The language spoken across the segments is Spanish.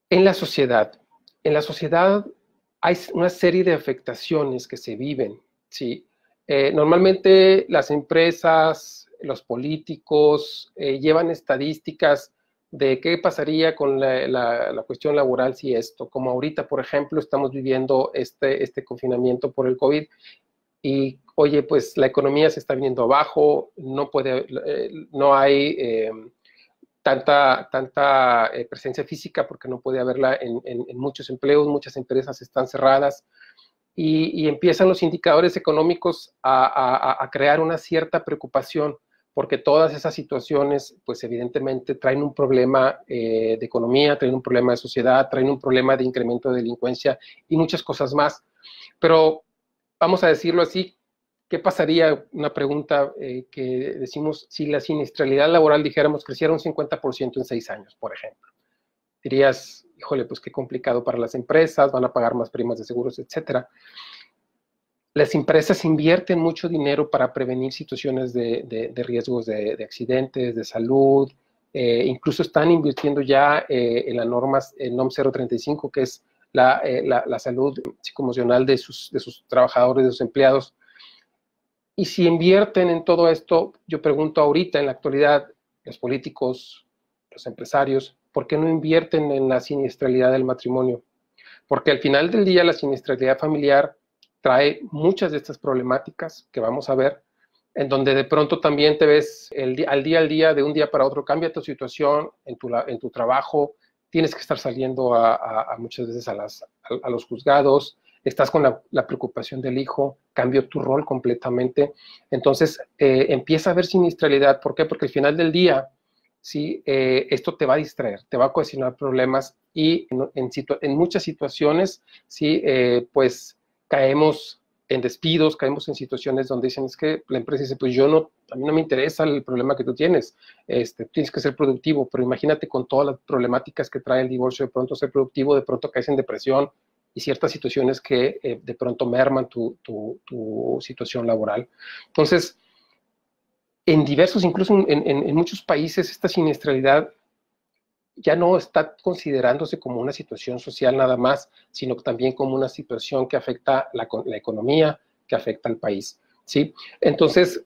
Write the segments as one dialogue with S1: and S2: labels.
S1: En la sociedad, en la sociedad hay una serie de afectaciones que se viven, ¿sí? Normalmente las empresas, los políticos llevan estadísticas de qué pasaría con la cuestión laboral si esto, como ahorita, por ejemplo, estamos viviendo este confinamiento por el COVID y, oye, pues la economía se está viniendo abajo, no hay tanta presencia física porque no puede haberla en muchos empleos, muchas empresas están cerradas y empiezan los indicadores económicos a crear una cierta preocupación porque todas esas situaciones, pues evidentemente traen un problema de economía, traen un problema de sociedad, traen un problema de incremento de delincuencia y muchas cosas más. Pero vamos a decirlo así, ¿qué pasaría? Una pregunta que decimos, si la siniestralidad laboral, dijéramos, creciera un 50% en 6 años, por ejemplo. Dirías, híjole, pues qué complicado para las empresas, van a pagar más primas de seguros, etcétera. Las empresas invierten mucho dinero para prevenir situaciones de riesgos de accidentes, de salud, incluso están invirtiendo ya en la norma NOM 035, que es la salud psicoemocional de sus trabajadores, de sus empleados. Y si invierten en todo esto, yo pregunto ahorita, en la actualidad, los políticos, los empresarios, ¿por qué no invierten en la siniestralidad del matrimonio? Porque al final del día la siniestralidad familiar trae muchas de estas problemáticas que vamos a ver, en donde de pronto también te ves al día, de un día para otro, cambia tu situación en tu trabajo, tienes que estar saliendo muchas veces a los juzgados, estás con la preocupación del hijo, cambió tu rol completamente. Entonces empieza a haber siniestralidad. ¿Por qué? Porque al final del día, ¿sí? Esto te va a distraer, te va a ocasionar problemas y en muchas situaciones, ¿sí? Pues caemos en despidos, caemos en situaciones donde dicen, es que la empresa dice, pues a mí no me interesa el problema que tú tienes, tienes que ser productivo, pero imagínate con todas las problemáticas que trae el divorcio, de pronto ser productivo, de pronto caes en depresión y ciertas situaciones que de pronto merman tu situación laboral. Entonces, en diversos, incluso en muchos países, esta siniestralidad ya no está considerándose como una situación social nada más, sino también como una situación que afecta la economía, que afecta al país, ¿sí? Entonces,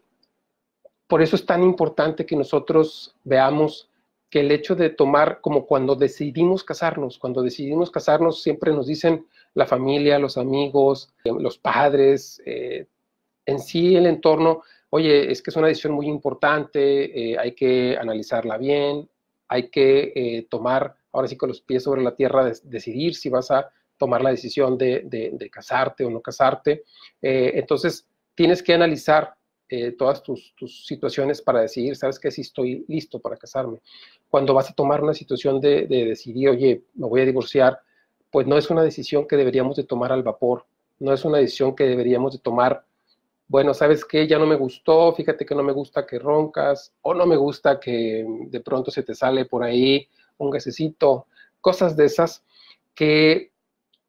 S1: por eso es tan importante que nosotros veamos que el hecho de tomar, como cuando decidimos casarnos siempre nos dicen la familia, los amigos, los padres, en sí el entorno, oye, es que es una decisión muy importante, hay que analizarla bien, hay que tomar, ahora sí con los pies sobre la tierra, decidir si vas a tomar la decisión de casarte o no casarte. Entonces, tienes que analizar todas tus situaciones para decidir, sabes que si estoy listo para casarme. Cuando vas a tomar una situación de decidir, oye, me voy a divorciar, pues no es una decisión que deberíamos de tomar al vapor, no es una decisión que deberíamos de tomar, bueno, ¿sabes qué? Ya no me gustó, fíjate que no me gusta que roncas, o no me gusta que de pronto se te sale por ahí un gasecito, cosas de esas que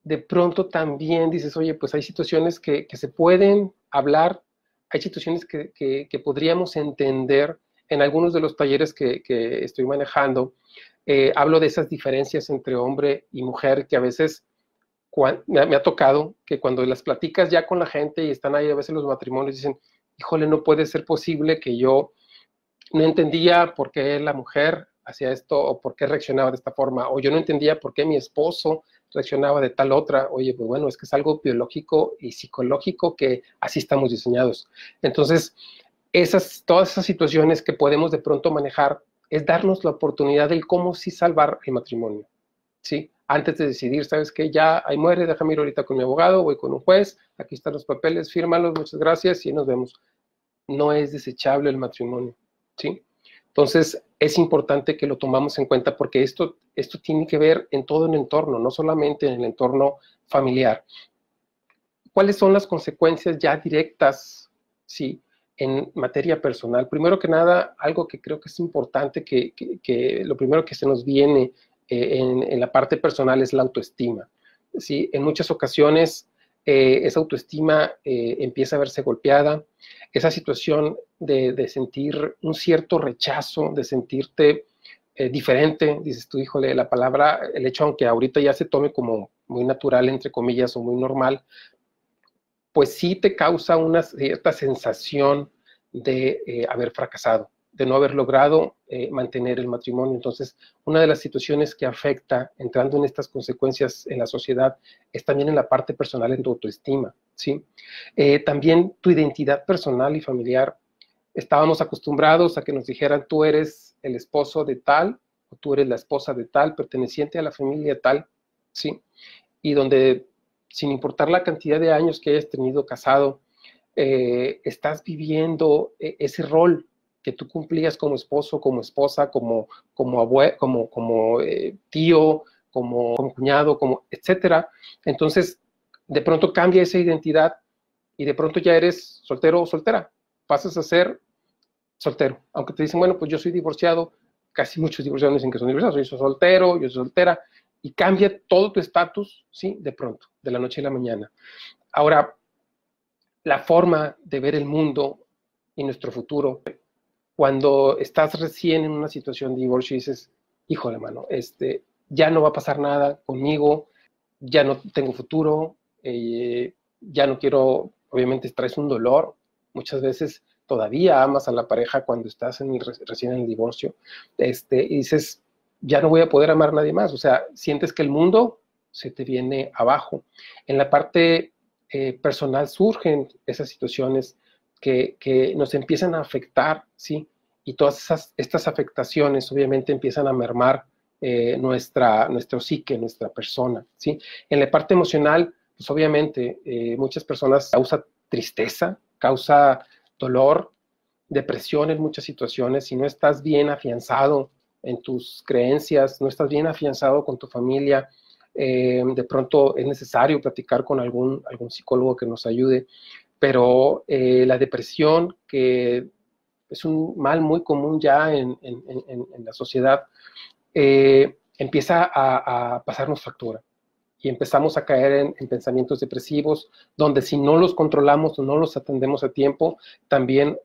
S1: de pronto también dices, oye, pues hay situaciones que se pueden hablar, hay situaciones que podríamos entender en algunos de los talleres que estoy manejando. Hablo de esas diferencias entre hombre y mujer que a veces me ha tocado que cuando las platicas ya con la gente y están ahí a veces los matrimonios, dicen, híjole, no puede ser posible que yo no entendía por qué la mujer hacía esto o por qué reaccionaba de esta forma, o yo no entendía por qué mi esposo reaccionaba de tal otra. Oye, pues bueno, es que es algo biológico y psicológico que así estamos diseñados. Entonces, todas esas situaciones que podemos de pronto manejar es darnos la oportunidad de cómo sí salvar el matrimonio, ¿sí? Antes de decidir, ¿sabes qué? Ya ahí muere, déjame ir ahorita con mi abogado, voy con un juez, aquí están los papeles, fírmalos, muchas gracias y nos vemos. No es desechable el matrimonio, ¿sí? Entonces, es importante que lo tomamos en cuenta porque esto tiene que ver en todo el entorno, no solamente en el entorno familiar. ¿Cuáles son las consecuencias ya directas, sí, en materia personal? Primero que nada, algo que creo que es importante, que lo primero que se nos viene en la parte personal es la autoestima. ¿Sí? En muchas ocasiones esa autoestima empieza a verse golpeada, esa situación de sentir un cierto rechazo, de sentirte diferente, dices tú, híjole, la palabra, el hecho, aunque ahorita ya se tome como muy natural, entre comillas, o muy normal, pues sí te causa una cierta sensación de haber fracasado, de no haber logrado mantener el matrimonio. Entonces, una de las situaciones que afecta, entrando en estas consecuencias en la sociedad, es también en la parte personal, en tu autoestima, ¿sí? También tu identidad personal y familiar. Estábamos acostumbrados a que nos dijeran, tú eres el esposo de tal, o tú eres la esposa de tal, perteneciente a la familia tal, ¿sí? Y donde, sin importar la cantidad de años que hayas tenido casado, estás viviendo ese rol que tú cumplías como esposo, como esposa, como abuelo, como tío, como cuñado, como etcétera. Entonces, de pronto cambia esa identidad y de pronto ya eres soltero o soltera. Pasas a ser soltero. Aunque te dicen, bueno, pues yo soy divorciado, casi muchos divorciados dicen que son divorciados, yo soy soltero, yo soy soltera, y cambia todo tu estatus, ¿sí? De pronto, de la noche a la mañana. Ahora, la forma de ver el mundo y nuestro futuro, cuando estás recién en una situación de divorcio y dices, híjole, mano, ya no va a pasar nada conmigo, ya no tengo futuro, ya no quiero, obviamente traes un dolor, muchas veces todavía amas a la pareja cuando estás recién en el divorcio, y dices, ya no voy a poder amar a nadie más, o sea, sientes que el mundo se te viene abajo. En la parte personal surgen esas situaciones que nos empiezan a afectar, ¿sí? Y todas estas afectaciones obviamente empiezan a mermar nuestro psique, nuestra persona, ¿sí? En la parte emocional, pues obviamente muchas personas causa tristeza, causa dolor, depresión en muchas situaciones. Si no estás bien afianzado en tus creencias, no estás bien afianzado con tu familia, de pronto es necesario platicar con algún psicólogo que nos ayude, pero la depresión, que es un mal muy común ya en la sociedad, empieza a pasarnos factura y empezamos a caer en pensamientos depresivos, donde si no los controlamos o no los atendemos a tiempo, también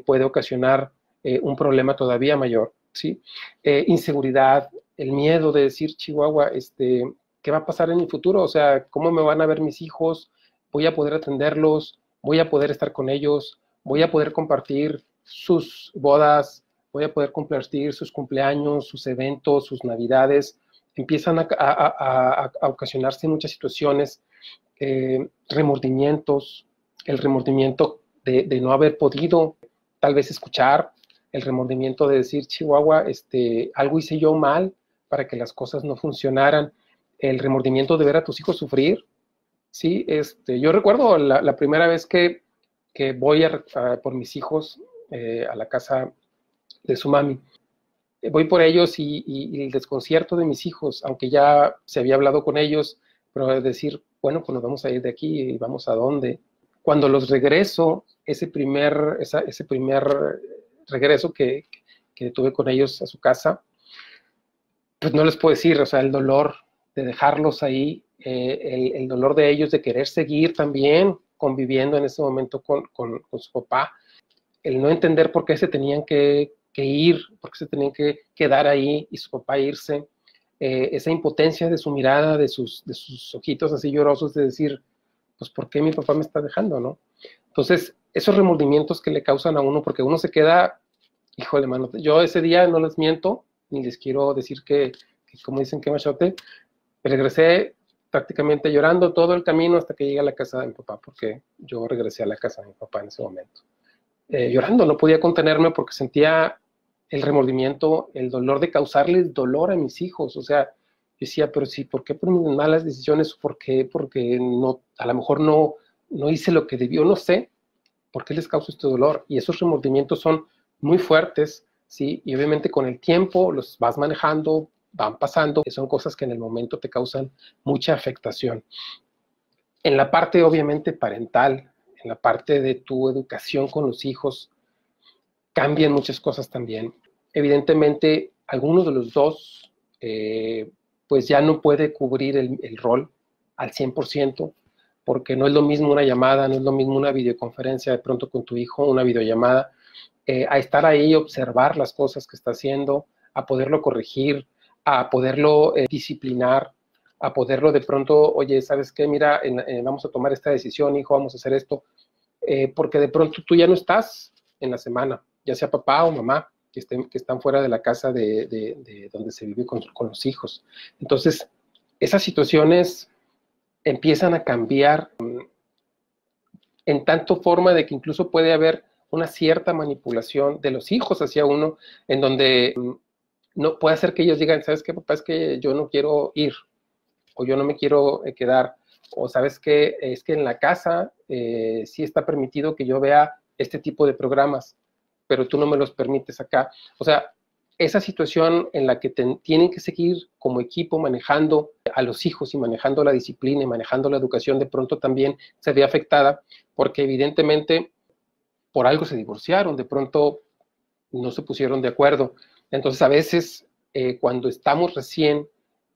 S1: puede ocasionar un problema todavía mayor, ¿sí? Inseguridad, el miedo de decir, Chihuahua, ¿qué va a pasar en mi futuro? O sea, ¿cómo me van a ver mis hijos? ¿Voy a poder atenderlos? ¿Voy a poder estar con ellos? ¿Voy a poder compartir sus bodas? ¿Voy a poder compartir sus cumpleaños, sus eventos, sus navidades? Empiezan a ocasionarse muchas situaciones, remordimientos, el remordimiento de no haber podido tal vez escuchar, el remordimiento de decir, Chihuahua, algo hice yo mal para que las cosas no funcionaran, el remordimiento de ver a tus hijos sufrir, ¿sí? Yo recuerdo la primera vez que voy por mis hijos a la casa de su mami. Voy por ellos y el desconcierto de mis hijos, aunque ya se había hablado con ellos, pero decir, bueno, pues nos vamos a ir de aquí y vamos a dónde. Cuando los regreso, ese primer regreso que tuve con ellos a su casa, pues no les puedo decir, o sea, el dolor de dejarlos ahí, el dolor de ellos de querer seguir también conviviendo en ese momento con su papá, el no entender por qué se tenían que ir, por qué se tenían que quedar ahí y su papá irse, esa impotencia de su mirada, de sus ojitos así llorosos de decir, pues ¿por qué mi papá me está dejando, no? Entonces, esos remordimientos que le causan a uno, porque uno se queda, híjole, mano, yo ese día no les miento, ni les quiero decir que como dicen, que machote, regresé prácticamente llorando todo el camino hasta que llegué a la casa de mi papá, porque yo regresé a la casa de mi papá en ese momento. Llorando, no podía contenerme porque sentía el remordimiento, el dolor de causarles dolor a mis hijos. O sea, yo decía, pero sí, ¿por qué por mis malas decisiones? ¿Por qué? Porque no, a lo mejor no hice lo que debió, no sé. ¿Por qué les causo este dolor? Y esos remordimientos son muy fuertes, ¿sí? Y obviamente con el tiempo los vas manejando, van pasando, que son cosas que en el momento te causan mucha afectación. En la parte, obviamente, parental, en la parte de tu educación con los hijos, cambian muchas cosas también. Evidentemente, alguno de los dos, pues ya no puede cubrir el rol al 100%, porque no es lo mismo una llamada, no es lo mismo una videoconferencia de pronto con tu hijo, una videollamada, a estar ahí, observar las cosas que está haciendo, a poderlo corregir, a poderlo disciplinar, a poderlo de pronto, oye, ¿sabes qué? Mira, vamos a tomar esta decisión, hijo, vamos a hacer esto, porque de pronto tú ya no estás en la semana, ya sea papá o mamá, que están fuera de la casa de donde se vive con los hijos. Entonces, esas situaciones empiezan a cambiar en tanto forma de que incluso puede haber una cierta manipulación de los hijos hacia uno, en donde no puede hacer que ellos digan, ¿sabes qué, papá? Es que yo no quiero ir, o yo no me quiero quedar, o ¿sabes qué? Es que en la casa sí está permitido que yo vea este tipo de programas, pero tú no me los permites acá. O sea, esa situación en la que tienen que seguir como equipo manejando a los hijos y manejando la disciplina y manejando la educación, de pronto también se ve afectada, porque evidentemente por algo se divorciaron, de pronto no se pusieron de acuerdo. Entonces, a veces, cuando estamos recién,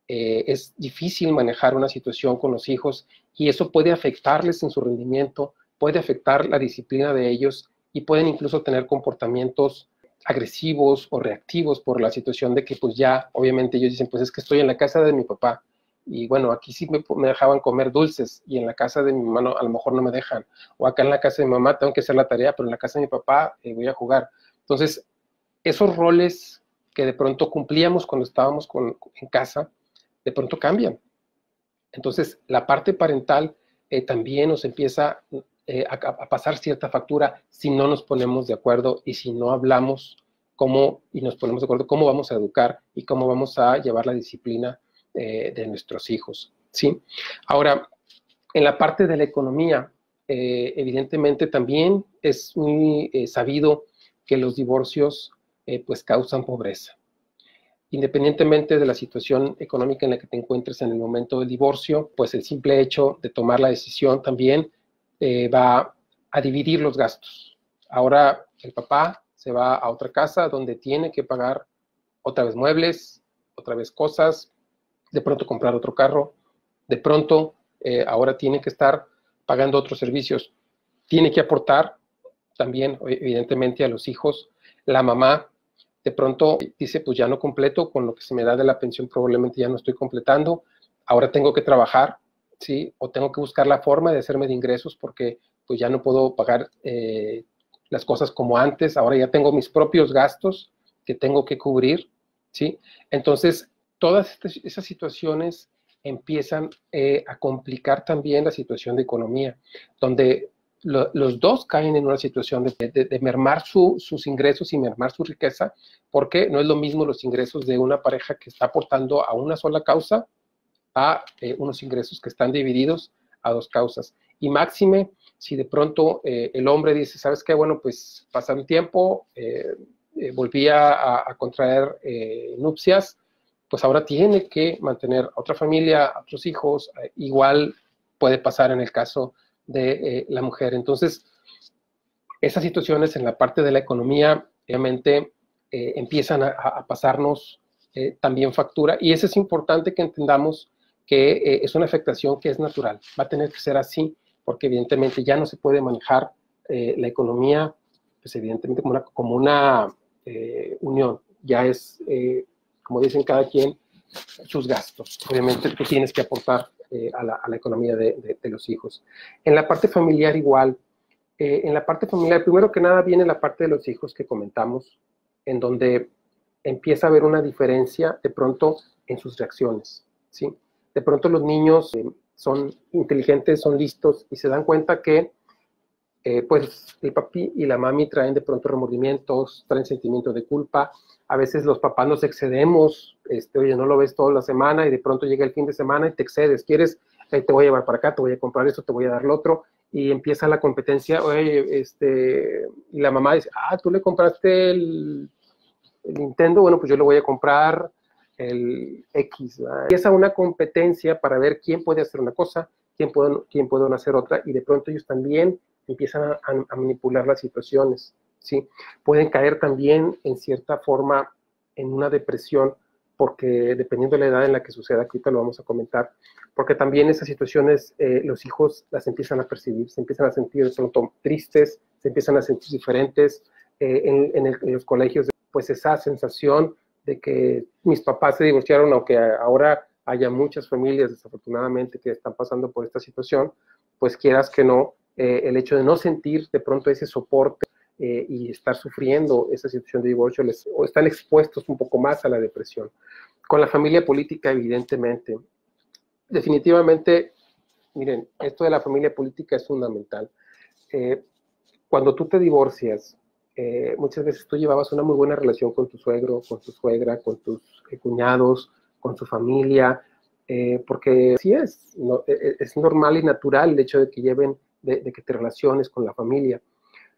S1: es difícil manejar una situación con los hijos y eso puede afectarles en su rendimiento, puede afectar la disciplina de ellos y pueden incluso tener comportamientos agresivos o reactivos por la situación de que pues ya, obviamente ellos dicen, pues es que estoy en la casa de mi papá y bueno, aquí sí me dejaban comer dulces y en la casa de mi mamá no, a lo mejor no me dejan, o acá en la casa de mi mamá tengo que hacer la tarea, pero en la casa de mi papá voy a jugar. Entonces, esos roles que de pronto cumplíamos cuando estábamos en casa, de pronto cambian. Entonces, la parte parental también nos empieza a pasar cierta factura si no nos ponemos de acuerdo y si no hablamos cómo y nos ponemos de acuerdo cómo vamos a educar y cómo vamos a llevar la disciplina de nuestros hijos, ¿sí? Ahora, en la parte de la economía, evidentemente también es muy sabido que los divorcios pues causan pobreza. Independientemente de la situación económica en la que te encuentres en el momento del divorcio, pues el simple hecho de tomar la decisión también va a dividir los gastos. Ahora el papá se va a otra casa donde tiene que pagar otra vez muebles, otra vez cosas, de pronto comprar otro carro, de pronto ahora tiene que estar pagando otros servicios. Tiene que aportar también, evidentemente, a los hijos. La mamá de pronto dice, pues ya no completo, con lo que se me da de la pensión probablemente ya no estoy completando, ahora tengo que trabajar, ¿sí? O tengo que buscar la forma de hacerme de ingresos porque pues ya no puedo pagar las cosas como antes, ahora ya tengo mis propios gastos que tengo que cubrir, ¿sí? Entonces, todas esas situaciones empiezan a complicar también la situación de economía, donde los dos caen en una situación de mermar sus ingresos y mermar su riqueza, porque no es lo mismo los ingresos de una pareja que está aportando a una sola causa a unos ingresos que están divididos a dos causas. Y máxime, si de pronto el hombre dice, ¿sabes qué? Bueno, pues pasar el tiempo, volví a contraer nupcias, pues ahora tiene que mantener a otra familia, a otros hijos, igual puede pasar en el caso de la mujer. Entonces, esas situaciones en la parte de la economía, obviamente, empiezan a pasarnos también factura, y eso es importante que entendamos que es una afectación que es natural, va a tener que ser así, porque evidentemente ya no se puede manejar la economía, pues evidentemente como una unión, ya es, como dicen cada quien, sus gastos. Obviamente tú tienes que aportar a la economía de los hijos. En la parte familiar igual, en la parte familiar, primero que nada viene la parte de los hijos que comentamos, en donde empieza a haber una diferencia de pronto en sus reacciones, ¿sí? De pronto los niños son inteligentes, son listos y se dan cuenta que pues el papi y la mami traen de pronto remordimientos, traen sentimientos de culpa. A veces los papás nos excedemos, oye, no lo ves toda la semana y de pronto llega el fin de semana y te excedes, quieres, te voy a llevar para acá, te voy a comprar esto, te voy a dar lo otro, y empieza la competencia, oye, y la mamá dice, tú le compraste el Nintendo, bueno, pues yo le voy a comprar el X, ¿verdad? Empieza una competencia para ver quién puede hacer una cosa, quién puede hacer otra, y de pronto ellos también empiezan a manipular las situaciones, ¿sí? Pueden caer también en cierta forma en una depresión, porque dependiendo de la edad en la que suceda, aquí te lo vamos a comentar, porque también esas situaciones los hijos las empiezan a percibir, se empiezan a sentir de pronto tristes, se empiezan a sentir diferentes, en los colegios, pues esa sensación de que mis papás se divorciaron, aunque ahora haya muchas familias desafortunadamente que están pasando por esta situación, pues quieras que no, el hecho de no sentir de pronto ese soporte y estar sufriendo esa situación de divorcio, o están expuestos un poco más a la depresión. Con la familia política, evidentemente, definitivamente, miren, esto de la familia política es fundamental. Cuando tú te divorcias, muchas veces tú llevabas una muy buena relación con tu suegro, con tu suegra, con tus cuñados, con tu familia, porque sí es normal y natural el hecho de que de que te relaciones con la familia.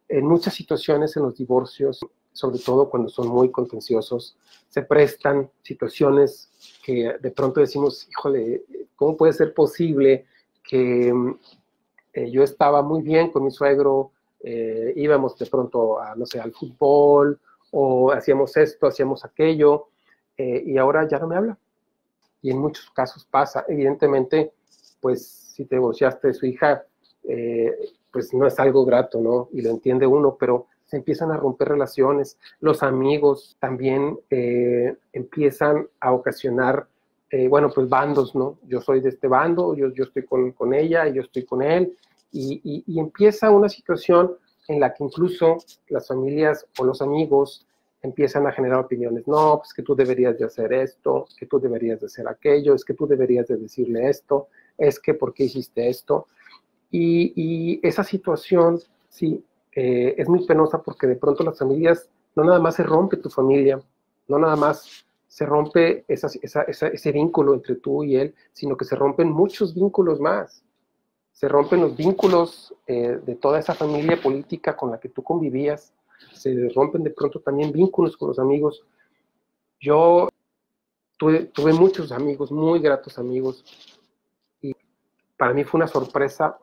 S1: En muchas situaciones en los divorcios, sobre todo cuando son muy contenciosos, se prestan situaciones que de pronto decimos, híjole, ¿cómo puede ser posible que yo estaba muy bien con mi suegro, íbamos de pronto a, no sé, al fútbol, o hacíamos esto, hacíamos aquello, y ahora ya no me habla? Y en muchos casos pasa. Evidentemente, pues si te divorciaste de su hija, pues no es algo grato, ¿no? Y lo entiende uno, pero se empiezan a romper relaciones. Los amigos también empiezan a ocasionar, bueno, pues bandos, ¿no? Yo soy de este bando, yo estoy con ella, yo estoy con él, y empieza una situación en la que incluso las familias o los amigos empiezan a generar opiniones. No, pues que tú deberías de hacer esto, que tú deberías de hacer aquello, es que tú deberías de decirle esto, es que ¿por qué hiciste esto? Y esa situación, sí, es muy penosa porque de pronto las familias, no nada más se rompe tu familia, no nada más se rompe ese vínculo entre tú y él, sino que se rompen muchos vínculos más. Se rompen los vínculos de toda esa familia política con la que tú convivías, se rompen de pronto también vínculos con los amigos. Yo tuve muchos amigos, muy gratos amigos, y para mí fue una sorpresa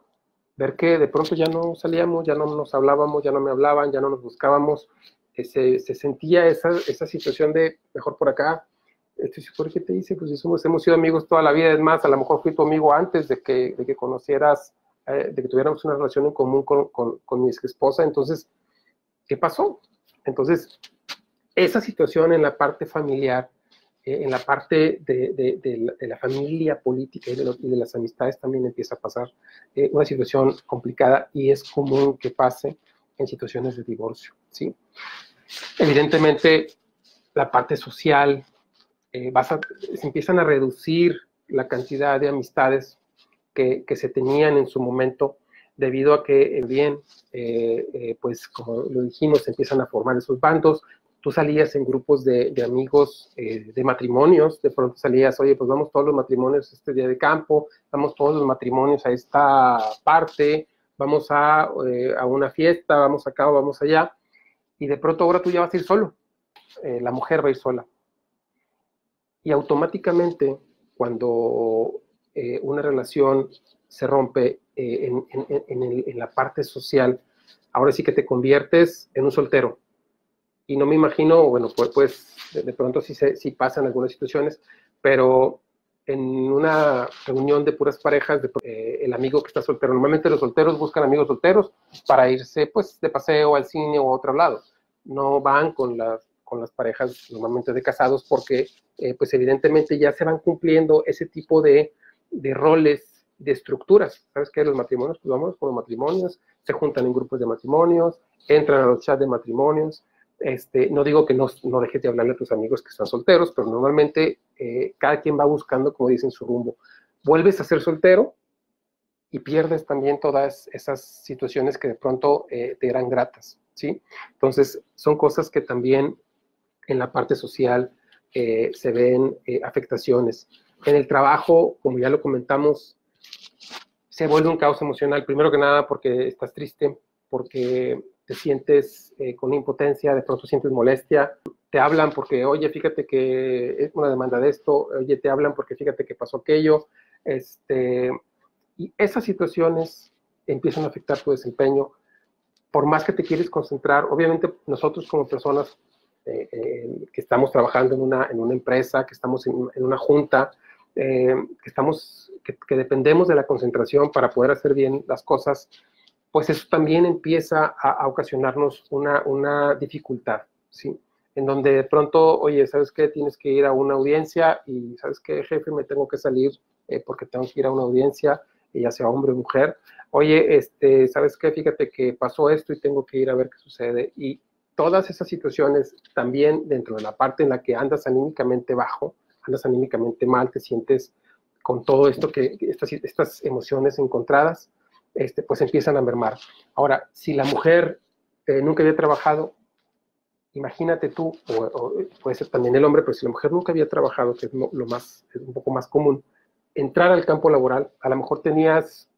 S1: ver que de pronto ya no salíamos, ya no nos hablábamos, ya no me hablaban, ya no nos buscábamos, se sentía esa situación de mejor por acá. ¿Por qué te dice? Pues hemos sido amigos toda la vida, es más, a lo mejor fui tu amigo antes de que conocieras, de que tuviéramos una relación en común con mi ex esposa, entonces, ¿qué pasó? Entonces, esa situación en la parte familiar, en la parte de la familia política y de las amistades también empieza a pasar una situación complicada, y es común que pase en situaciones de divorcio, ¿sí? Evidentemente, la parte social, se empiezan a reducir la cantidad de amistades que se tenían en su momento, debido a que, bien, pues como lo dijimos, se empiezan a formar esos bandos. Tú salías en grupos de amigos, de matrimonios, de pronto salías, oye, pues vamos todos los matrimonios este día de campo, vamos todos los matrimonios a esta parte, vamos a una fiesta, vamos acá o vamos allá, y de pronto ahora tú ya vas a ir solo, la mujer va a ir sola. Y automáticamente, cuando una relación se rompe en la parte social, ahora sí que te conviertes en un soltero. Y no me imagino, bueno, pues de pronto sí pasan algunas situaciones, pero en una reunión de puras parejas, el amigo que está soltero, normalmente los solteros buscan amigos solteros para irse pues de paseo al cine o a otro lado. No van con las parejas normalmente de casados, porque pues evidentemente ya se van cumpliendo ese tipo de roles, de estructuras. ¿Sabes qué? Los matrimonios, pues vamos con los matrimonios, se juntan en grupos de matrimonios, entran a los chats de matrimonios. No digo que no dejes de hablarle a tus amigos que están solteros, pero normalmente cada quien va buscando, como dicen, su rumbo. Vuelves a ser soltero y pierdes también todas esas situaciones que de pronto te eran gratas, ¿sí? Entonces, son cosas que también en la parte social se ven afectaciones. En el trabajo, como ya lo comentamos, se vuelve un caos emocional, primero que nada porque estás triste, porque te sientes con impotencia, de pronto sientes molestia, te hablan porque, oye, fíjate que es una demanda de esto, oye, te hablan porque fíjate que pasó aquello, y esas situaciones empiezan a afectar tu desempeño. Por más que te quieres concentrar, obviamente nosotros como personas que estamos trabajando en una empresa, que estamos en una junta, que dependemos de la concentración para poder hacer bien las cosas, pues eso también empieza a ocasionarnos una dificultad, ¿sí? en donde de pronto, oye, ¿sabes qué? Tienes que ir a una audiencia y ¿sabes qué, jefe? Me tengo que salir porque tengo que ir a una audiencia, ya sea hombre o mujer. Oye, ¿sabes qué? Fíjate que pasó esto y tengo que ir a ver qué sucede. Y todas esas situaciones también dentro de la parte en la que andas anímicamente bajo, andas anímicamente mal, te sientes con todo esto, estas emociones encontradas, pues empiezan a mermar. Ahora, si la mujer nunca había trabajado, imagínate tú, o puede ser también el hombre, pero si la mujer nunca había trabajado, que es es un poco más común, entrar al campo laboral, a lo mejor tenías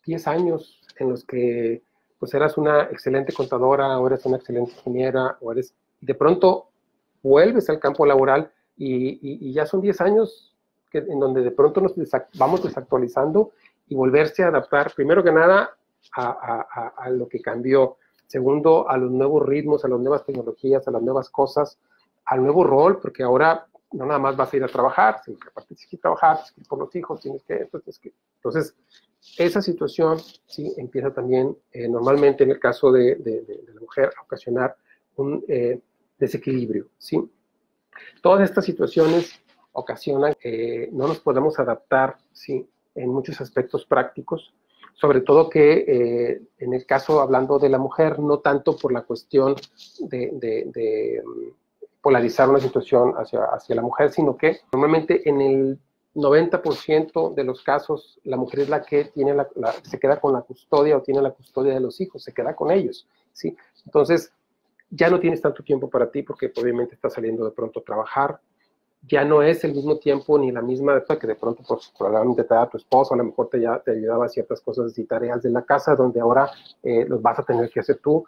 S1: 10 años en los que pues eras una excelente contadora, o eres una excelente ingeniera, de pronto vuelves al campo laboral y ya son 10 años en donde de pronto vamos desactualizando y volverse a adaptar, primero que nada, a lo que cambió. Segundo, a los nuevos ritmos, a las nuevas tecnologías, a las nuevas cosas, al nuevo rol, porque ahora no nada más vas a ir a trabajar, sino que aparte tienes que trabajar, tienes que ir por los hijos, Entonces, esa situación sí empieza también, normalmente en el caso de la mujer, a ocasionar un desequilibrio, ¿sí? Todas estas situaciones ocasionan que no nos podamos adaptar, ¿sí? En muchos aspectos prácticos, sobre todo que en el caso, hablando de la mujer, no tanto por la cuestión de polarizar una situación hacia la mujer, sino que normalmente en el 90% de los casos la mujer es la que tiene se queda con la custodia o tiene la custodia de los hijos, se queda con ellos, ¿sí? Entonces, ya no tienes tanto tiempo para ti porque obviamente estás saliendo de pronto a trabajar, ya no es el mismo tiempo ni la misma que de pronto pues, probablemente te da tu esposo, a lo mejor te ayudaba a ciertas cosas y tareas de la casa, donde ahora los vas a tener que hacer tú.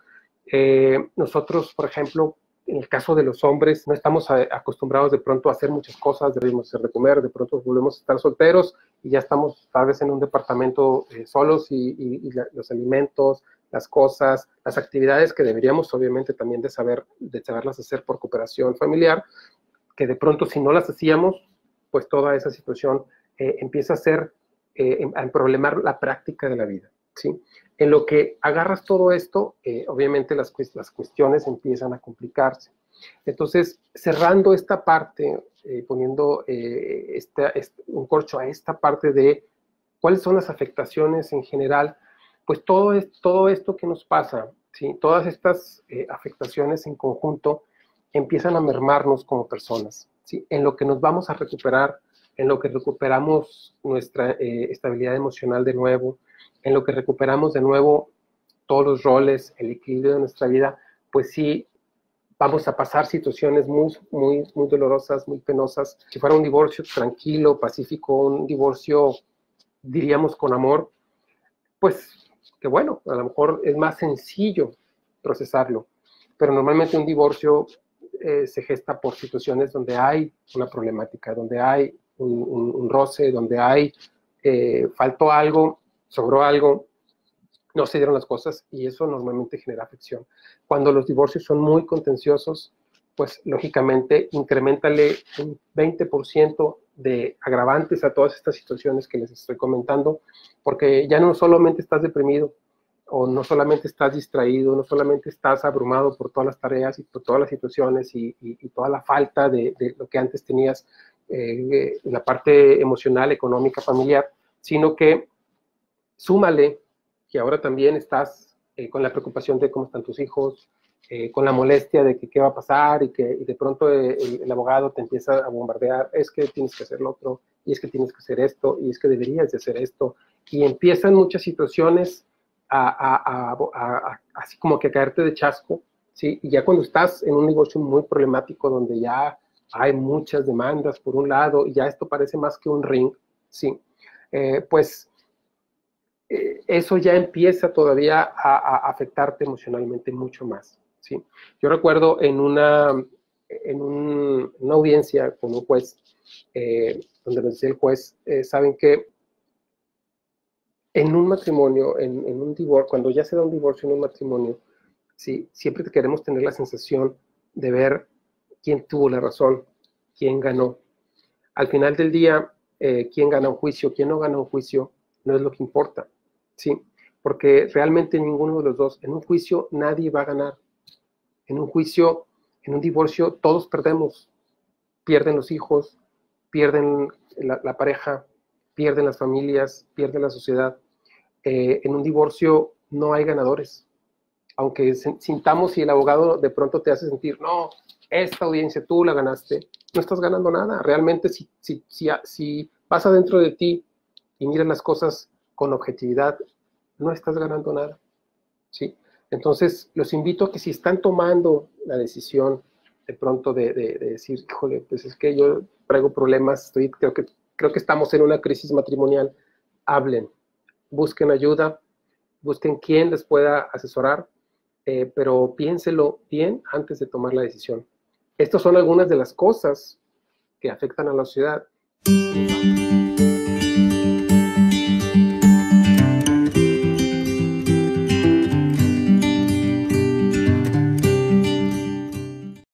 S1: Nosotros, por ejemplo, en el caso de los hombres, no estamos acostumbrados de pronto a hacer muchas cosas, debemos hacer de comer, de pronto volvemos a estar solteros y ya estamos tal vez en un departamento solos y los alimentos, las cosas, las actividades que deberíamos obviamente también de saberlas hacer por cooperación familiar, que de pronto si no las hacíamos, pues toda esa situación empieza a problemar la práctica de la vida, ¿sí? En lo que agarras todo esto, obviamente las cuestiones empiezan a complicarse. Entonces, cerrando esta parte, poniendo un corcho a esta parte de cuáles son las afectaciones en general, pues todo esto que nos pasa, ¿sí? Todas estas afectaciones en conjunto empiezan a mermarnos como personas, ¿sí? En lo que nos vamos a recuperar, en lo que recuperamos nuestra estabilidad emocional de nuevo, en lo que recuperamos de nuevo todos los roles, el equilibrio de nuestra vida, pues sí, vamos a pasar situaciones muy dolorosas, muy penosas. Si fuera un divorcio tranquilo, pacífico, un divorcio, diríamos, con amor, pues que bueno, a lo mejor es más sencillo procesarlo, pero normalmente un divorcio se gesta por situaciones donde hay una problemática, donde hay un roce, donde hay faltó algo, sobró algo, no se dieron las cosas y eso normalmente genera afección. Cuando los divorcios son muy contenciosos, pues lógicamente incrementale un 20% de agravantes a todas estas situaciones que les estoy comentando, porque ya no solamente estás deprimido, o no solamente estás distraído, no solamente estás abrumado por todas las tareas y por todas las situaciones y toda la falta de lo que antes tenías en la parte emocional, económica, familiar, sino que súmale que ahora también estás con la preocupación de cómo están tus hijos, con la molestia de que qué va a pasar y que de pronto el abogado te empieza a bombardear, es que tienes que hacer lo otro, y es que tienes que hacer esto, y es que deberías de hacer esto, y empiezan muchas situaciones así como que a caerte de chasco, ¿sí? Y ya cuando estás en un negocio muy problemático donde ya hay muchas demandas por un lado, y ya esto parece más que un ring, ¿sí? Pues eso ya empieza todavía a afectarte emocionalmente mucho más, ¿sí? Yo recuerdo una audiencia con un juez, donde nos decía el juez, saben que en un matrimonio, en un divorcio, cuando ya se da un divorcio en un matrimonio, ¿sí? Siempre queremos tener la sensación de ver quién tuvo la razón, quién ganó. Al final del día, quién gana un juicio, quién no gana un juicio, no es lo que importa, ¿sí? Porque realmente ninguno de los dos, en un juicio nadie va a ganar. En un juicio En un divorcio todos perdemos, pierden los hijos, pierden la pareja, pierden las familias, pierden la sociedad. En un divorcio no hay ganadores. Aunque sintamos y el abogado de pronto te hace sentir, no, esta audiencia tú la ganaste, no estás ganando nada. Realmente si vas adentro de ti y miras las cosas con objetividad, no estás ganando nada. ¿Sí? Entonces, los invito a que si están tomando la decisión de pronto de decir, híjole, pues es que yo traigo problemas, creo que estamos en una crisis matrimonial, hablen, busquen ayuda, busquen quién les pueda asesorar, pero piénselo bien antes de tomar la decisión. Estas son algunas de las cosas que afectan a la sociedad.